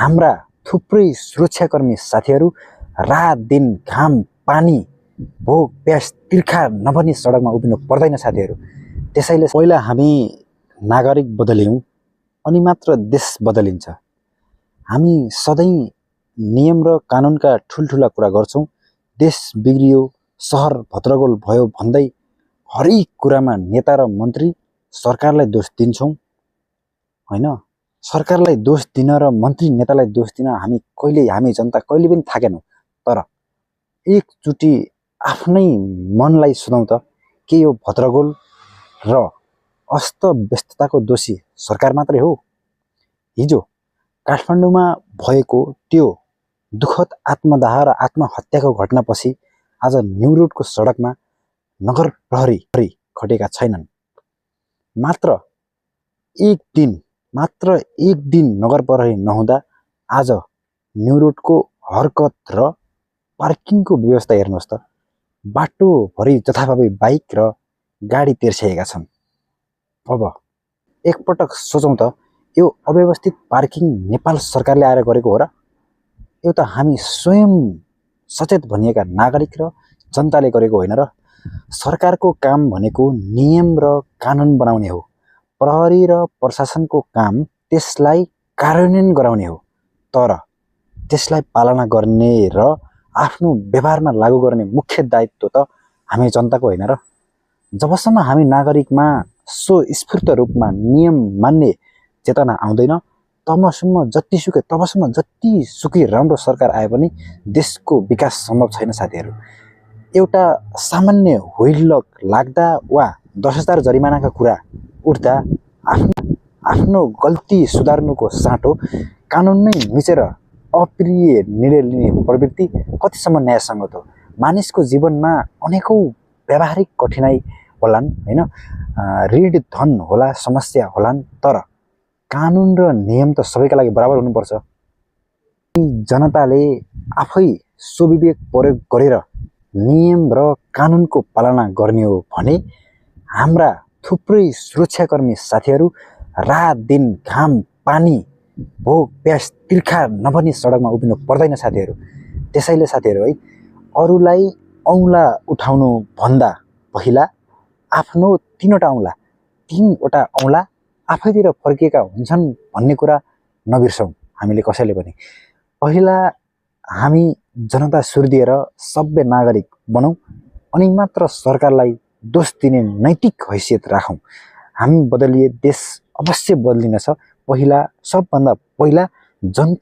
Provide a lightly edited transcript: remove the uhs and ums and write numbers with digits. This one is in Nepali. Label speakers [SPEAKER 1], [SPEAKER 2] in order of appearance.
[SPEAKER 1] हाम्रा थुप्रै सुरक्षाकर्मी साथीहरू रात दिन घाम पानी भोक प्यास तिर्खा नभनी सडकमा उभिनु पर्दैन साथीहरू। त्यसैले पहिला हामी नागरिक बदल्यौँ अनि मात्र देश बदलिन्छ। हामी सधैँ नियम र कानुनका ठुल्ठुला कुरा गर्छौँ। देश बिग्रियो, सहर भद्रगोल भयो भन्दै हरेक कुरामा नेता र मन्त्री सरकारलाई दोष दिन्छौँ होइन। सरकारलाई दोष दिन र मन्त्री नेतालाई दोष दिन हामी जनता कहिले पनि थाकेनौँ। तर एकचोटि आफ्नै मनलाई सोधौँ त, के यो भद्रगोल र अस्त व्यस्तताको दोषी सरकार मात्रै हो? हिजो काठमाडौँमा भएको त्यो दुःखद आत्मदाह र आत्महत्याको घटनापछि आज न्यु रोडको सडकमा नगर प्रहरी खटेका छैनन्। मात्र एक दिन नगर प्रहरी नहुँदा आज न्यु रोडको हरकत र पार्किङको व्यवस्था हेर्नुहोस् त। बाटोभरि जथाभावी बाइक र गाडी तेर्स्याएका छन्। अब एकपटक सोचौँ त, यो अव्यवस्थित पार्किङ नेपाल सरकारले आएर गरेको हो र? यो त हामी स्वयं सचेत भनिएका नागरिक र जनताले गरेको होइन र? सरकारको काम भनेको नियम र कानुन बनाउने हो। प्रहरी र प्रशासनको काम त्यसलाई कार्यान्वयन गराउने हो। तर त्यसलाई पालना गर्ने र आफ्नो व्यवहारमा लागू गर्ने मुख्य दायित्व त हामी जनताको होइन र? जबसम्म हामी नागरिकमा स्वस्फूर्त रूपमा नियम मान्ने चेतना आउँदैन, तबसम्म जतिसुकै राम्रो सरकार आए पनि देशको विकास सम्भव छैन साथीहरू। एउटा सामान्य हुइलक लाग्दा वा 10,000 जरिमानाका कुरा उठ्दा आफ्नो गल्ती सुधार्नुको साटो कानुन नै मिचेर अप्रिय निर्णय लिने प्रवृत्ति कतिसम्म न्यायसङ्गत हो? मानिसको जीवनमा अनेकौँ व्यावहारिक कठिनाइ होलान् होइन, ऋण धन होला, समस्या होलान्, तर कानुन र नियम त सबैका लागि बराबर हुनुपर्छ। जनताले आफै स्वविवेक प्रयोग गरेर नियम र कानुनको पालना गर्ने हो भने हाम्रा थुप्रै सुरक्षाकर्मी साथीहरू रात दिन घाम पानी भोक प्यास तिर्खा नभनी सडकमा उभिनु पर्दैन साथीहरू। त्यसैले साथीहरू है, अरूलाई औँला उठाउनु भन्दा पहिला आफ्नो तीनवटा औँला आफैतिर फर्किएका हुन्छन् भन्ने कुरा नबिर्सौँ हामीले कसैले पनि। पहिला हामी जनता सुर्दिएर सभ्य नागरिक बनौँ अनि मात्र सरकारलाई दोष दिने नैतिक हैसियत राखौँ। हामी बदलिए देश अवश्य बदलिनेछ। सबभन्दा पहिला